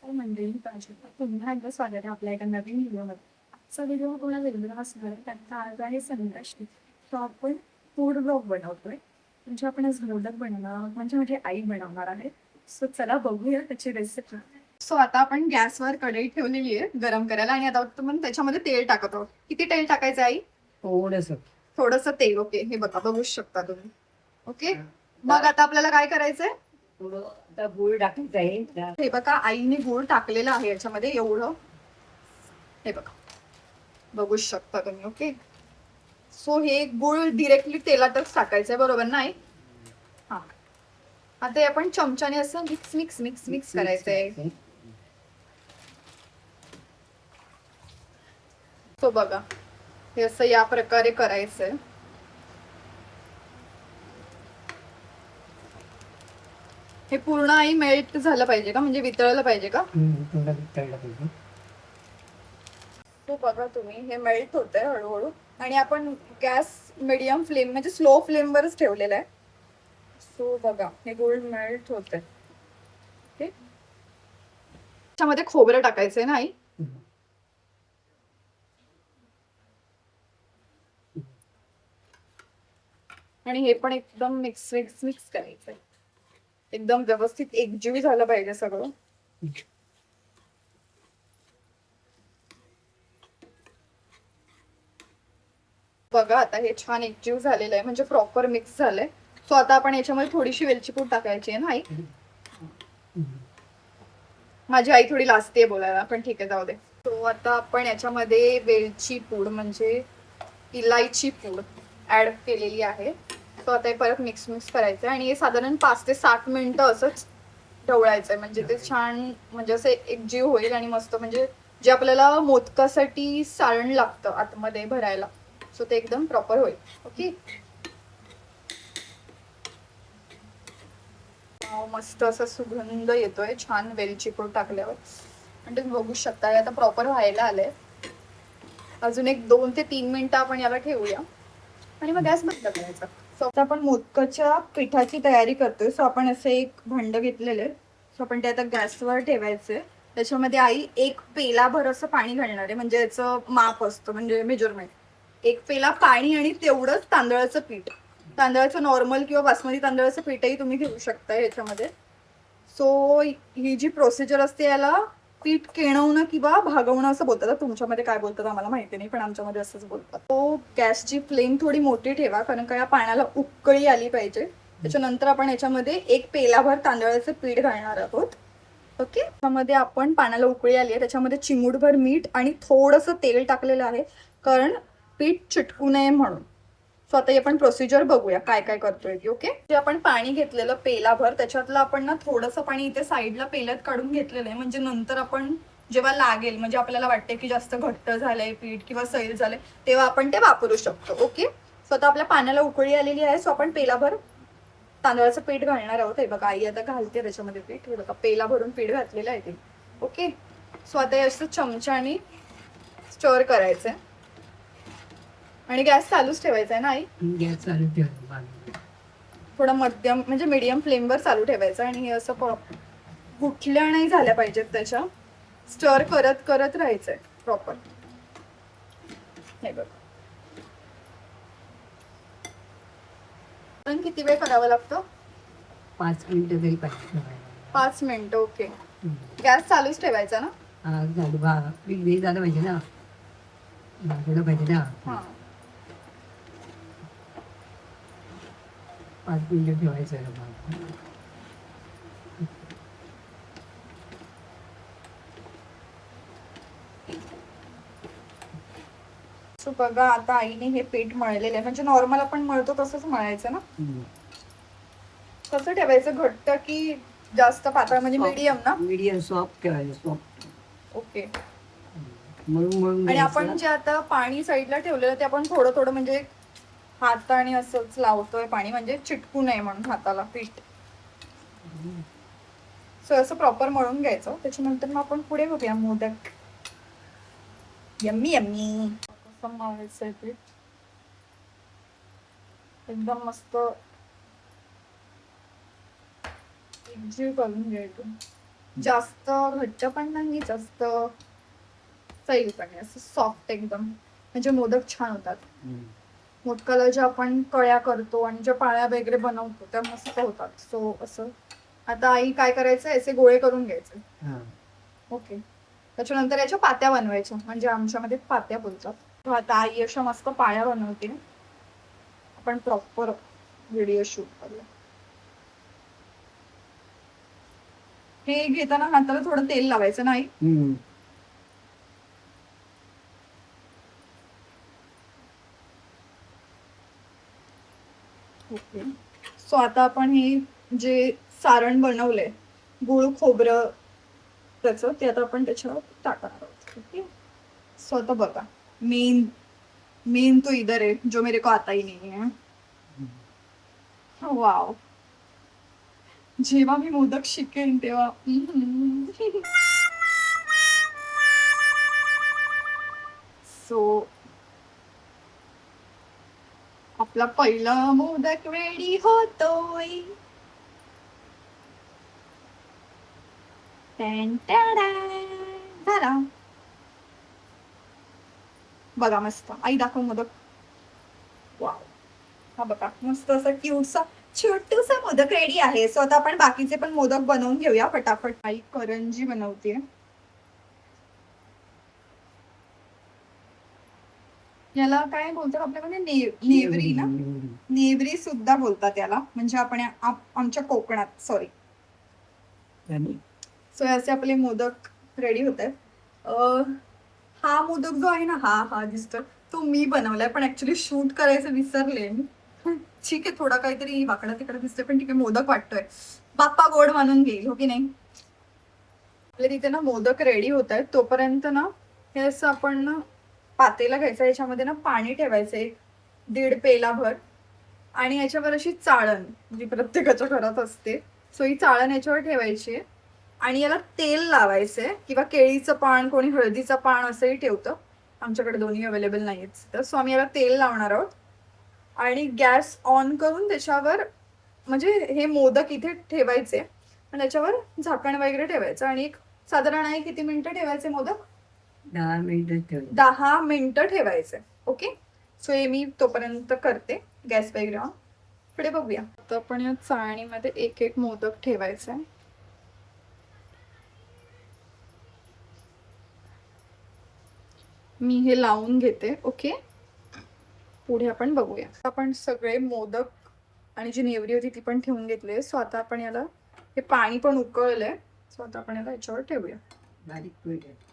नमस्कार मंडळी, प्राजक्ता पुन्हा एकदा स्वागत आहे आपल्या एका नवीन व्हिडिओमध्ये. आजचा व्हिडिओ थोडा वेगळा असणार आहे, त्याचा आज आहे संकष्टी. तो आपण फूड ब्लॉग बनवतोय. म्हणजे आपण आज मोदक बनवणार, म्हणजे माझी आई बनवणार आहे. सो चला बघूया त्याची रेसिपी. सो आता आपण गॅसवर कढई ठेवलेली आहे गरम करायला आणि आता आपण त्याच्यामध्ये तेल टाकत आहोत. किती तेल टाकायचं आई? थोडंसं तेल. ओके, हे बघा, बघू शकता तुम्ही. ओके, मग आता आपल्याला काय करायचंय? आता गूळ टाकायचा आहे. हे बघा, आईने गूळ टाकलेला आहे याच्यामध्ये एवढं. हे बघा, बघू शकता तुम्ही. ओके, सो हे गूळ डिरेक्टली तेलातच टाकायचंय, बरोबर नाही? हा, आता हे आपण चमच्याने असं मिक्स मिक्स मिक्स मिक्स करायचंय. तो बघा, हे असं या प्रकारे करायचंय. हे पूर्ण आई मेल्ट झालं पाहिजे का, म्हणजे वितळलं पाहिजे का? थोडं तळलं पाहिजे. तो बघा तुम्ही, हे मेल्ट होतंय हळूहळू. आणि आपण गॅस मीडियम फ्लेम म्हणजे स्लो फ्लेम वरच ठेवलेला आहे. सो बघा, हे गूळ मेल्ट होतंय. ओके, त्याच्यामध्ये खोबरं टाकायचंय ना आई? आणि हे पण एकदम मिक्स मिक्स मिक्स करायचंय. एकदम व्यवस्थित एकजीव झालं पाहिजे सगळं. बघा, आता हे छान एकजीव झालेलं आहे, म्हणजे प्रॉपर मिक्स झालंय. सो आता आपण याच्यामध्ये थोडीशी वेलची पूड टाकायची आहे ना आई? माझी आई थोडी लाजते बोलायला, पण ठीक आहे, जाऊ दे. सो आता आपण याच्यामध्ये वेलची पूड म्हणजे इलायची पूड ऍड केलेली आहे. सो आता हे परत मिक्स मिक्स करायचंय आणि हे साधारण 5 ते 7 मिनिटं असंच ढवळायचंय, म्हणजे ते छान म्हणजे असं एकजीव होईल आणि मस्त, म्हणजे जे आपल्याला मोदकासाठी सारण लागतं आतमध्ये भरायला, सो ते एकदम प्रॉपर होईल. ओके, मस्त असा सुगंध येतोय छान वेलची पूड टाकल्यावर. आणि तुम्ही बघू शकता आता प्रॉपर व्हायला आलंय. अजून एक 2 ते 3 मिनिटं आपण याला ठेवूया आणि मग गॅस बंद करायचा. सो आता आपण मोदकाच्या पिठाची तयारी करतोय. सो आपण असं एक भांड घेतलेलं आहे. सो आपण ते आता गॅसवर ठेवायचंय. त्याच्यामध्ये आई 1 पेलाभर असं पाणी घालणार आहे, म्हणजे याचं माप असतं, म्हणजे मेजरमेंट. 1 पेला पाणी आणि तेवढंच तांदळाचं पीठ. तांदळाचं नॉर्मल किंवा बासमती तांदळाचं पीठही तुम्ही घेऊ शकता याच्यामध्ये. सो ही जी प्रोसिजर असते याला पीठ केणवणं किंवा भागवणं असं बोलतात. तुमच्यामध्ये काय बोलतात आम्हाला माहिती नाही, पण आमच्यामध्ये असंच बोलतात. तो गॅसची फ्लेम थोडी मोठी ठेवा, कारण का या पाण्याला उकळी आली पाहिजे. त्याच्यानंतर आपण याच्यामध्ये 1 पेलाभर तांदळाचं पीठ घालणार आहोत. ओके, त्यामध्ये आपण पाण्याला उकळी आली आहे, त्याच्यामध्ये चिमूटभर मीठ आणि थोडंसं तेल टाकलेलं आहे, कारण पीठ चिटकू नये म्हणून. सो आता आपण प्रोसिजर बघूया काय काय करतोय. ओके, जे आपण पाणी घेतलेलं पेलाभर, त्याच्यातलं आपण ना थोडंसं पाणी इथे साईडला पेल्यात काढून घेतलेलं आहे, म्हणजे नंतर आपण जेव्हा लागेल, म्हणजे आपल्याला वाटते की जास्त घट्ट झालंय पीठ किंवा सैल झालंय, तेव्हा आपण ते वापरू शकतो. ओके, सो आता आपल्या पाण्याला उकळी आलेली आहे. सो आपण पेलाभर तांदळाचं पीठ घालणार आहोत. हे बघा, आई आता घालते त्याच्यामध्ये पीठ. हे बघा, पेला भरून पीठ घातलेलं आहे ते. ओके, सो आता हे असं चमच्याने स्टर करायचंय आणि गॅस चालूच ठेवायचा आहे ना आई? गॅस चालू ठेवायचा. थोडा मध्यम म्हणजे मीडियम फ्लेमवर चालू ठेवायचा आणि हे असं गुठल्या नाही झाल्या पाहिजेत, त्याच्या स्टर करत करत राहायचंय प्रॉपर. हे बघा, पण किती वेळ करावं लागतं? 5 मिनिटं तरी पाहिजे. 5 मिनिटं. ओके, गॅस चालूच ठेवायचा ना? हा, झालं पीठ हे झालं पाहिजे ना, भाजलं पाहिजे ना. हा, 5 मिनिटं ठेवायचं आहे. सो बघा, आता आईने हे पीठ मळलेलं आहे, म्हणजे नॉर्मल आपण मळतो तसंच मळायचं ना? कसं ठेवायचं, घट्ट की जास्त पातळ, म्हणजे मीडियम ना? मीडियम सॉफ्ट ठेवायचं, सॉफ्ट. ओके, मळून मळून आणि आपण जे आता पाणी साईडला ठेवलेलं ते आपण थोडं थोडं म्हणजे हाताने असंच लावतोय पाणी, म्हणजे चिटकू नये म्हणून हाताला पीठ. सो असं प्रॉपर मळून घ्यायचं. त्याच्यानंतर मग आपण पुढे बघूया मोदक. Yummy yummy. कसं मळायचंय पीठ, एकदम मस्त एकजीव करून घ्यायचं. जास्त घट्ट पण नाही, जास्त सैल पण नाही, असं सॉफ्ट एकदम. म्हणजे मोदक छान होतात. मोदकाला ज्या आपण कळ्या करतो आणि ज्या पाळ्या वगैरे बनवतो त्या मस्त होतात. सो असं आता आई काय करायचं, असे गोळे करून घ्यायचे. ओके. त्याच्यानंतर याच्या पात्या बनवायच्या, म्हणजे आमच्यामध्ये पात्या बोलतात. तर आता आई अशा मस्त पाळ्या बनवते. आपण प्रॉपर व्हिडिओ शूट करूया. हे घेताना हाताला थोडं तेल लावायचं नाही. ओके. सो आता आपण हे जे सारण बनवलंय गुळ खोबरं त्याचं, ते आता आपण त्याच्यावर टाकणार आहोत. ओके. सो आता बघा, मेन मेन तो इधर है जो मेरे को आता ही नहीं है. वाव. जेव्हा मी मोदक शिकेन तेव्हा सो आपला पहिला मोदक रेडी होतोय. झाला. बघा मस्त, आई दाखव मोदक. वाव. हा बघा मस्त असा क्यूटसा छोटूसा मोदक रेडी आहे. सो आता आपण बाकीचे पण मोदक बनवून घेऊया फटाफट. आई करंजी बनवते. याला काय बोलतात आपल्याकडे, नेवरी ना, नेवरी सुद्धा बोलतात याला, म्हणजे आपण आमच्या कोकणात. सॉरी. सो असे आपले मोदक रेडी होत आहेत. हा मोदक जो आहे ना, हा दिसतोय तो मी बनवलाय, पण ऍक्च्युली शूट करायचं विसरले मी. ठीक आहे, थोडा काहीतरी वाकडा तिकडे दिसतोय, पण ठीक आहे, मोदक वाटतोय. बाप्पा गोड मानून घेईल, हो की नाही. आपल्या तिथे ना मोदक रेडी होत आहेत, तोपर्यंत ना हे असं आपण ना पातेला घ्यायचं, याच्यामध्ये ना पाणी ठेवायचं 1.5 पेलाभर, आणि याच्यावर अशी चाळण जी प्रत्येकाच्या घरात असते. सो ही चाळण याच्यावर ठेवायची आणि याला तेल लावायचंय, किंवा केळीचं पान, कोणी हळदीचं पान असंही ठेवतं. आमच्याकडे दोन्ही अवेलेबल नाहीच, तर सो आम्ही याला तेल लावणार आहोत. आणि गॅस ऑन करून त्याच्यावर, म्हणजे हे मोदक इथे ठेवायचे आणि त्याच्यावर झाकण वगैरे ठेवायचं, आणि एक साधारण आहे किती मिनिटं ठेवायचे मोदक, 10 मिनिटं ठेवलं. 10 मिनिटं ठेवायचे. ओके. सो हे मी तोपर्यंत करते गॅस वगैरे ऑन. पुढे बघूया. तर आपण या चाळणीमध्ये एक एक मोदक ठेवायचा. मी हे लावून घेते. ओके. पुढे आपण बघूया. आपण सगळे मोदक आणि जी नेवरी होती ती पण ठेवून घेतली. सो आता आपण याला, हे पाणी पण उकळलंय, सो आता आपण याला याच्यावर ठेवूया. बारीक पीठ आहे.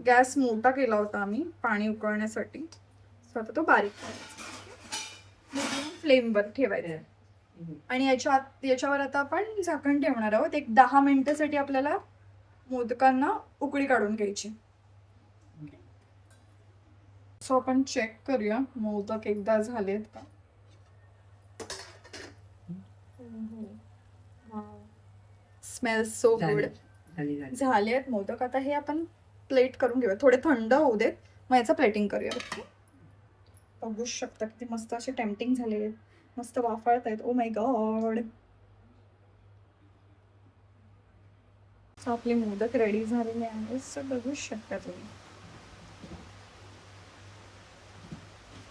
गॅस मोठा केला होता आम्ही पाणी उकळण्यासाठी, सो आता तो बारीक फ्लेमवर ठेवायचा. आणि याच्यावर आता आपण झाकण ठेवणार आहोत. एक 10 मिनिटासाठी आपल्याला मोदकांना उकळी काढून घ्यायची. सो आपण चेक करूया मोदक एकदा झालेत का. Smell so good. झाले आहेत मोदक. आता हे आपण प्लेट करून घेऊया, थोडे थंड होऊ देत, मग याचं प्लेटिंग करूया. बघू शकता किती मस्त असे टेम्पटिंग झाले आहेत, मस्त वाफळत आहेत. Oh my God. सो आपले मोदक रेडी झालेले आहेत. सो बघू शकता तुम्ही.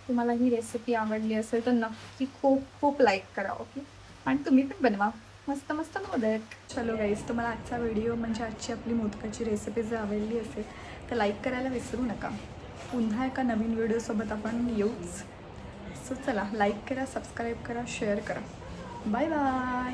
तुम्हाला ही रेसिपी आवडली असेल तर नक्की खूप खूप लाईक करा. ओके. आणि तुम्ही पण बनवा मस्त मस्त मोदक. चलो गाईज, तुम्हाला आजचा व्हिडिओ म्हणजे आजची आपली मोदकाची रेसिपी जर आवडली असेल तर लाईक करायला विसरू नका. पुन्हा एका नवीन व्हिडिओसोबत आपण येऊच. सो चला, लाईक करा, सबस्क्राईब करा, शेअर करा. Bye bye.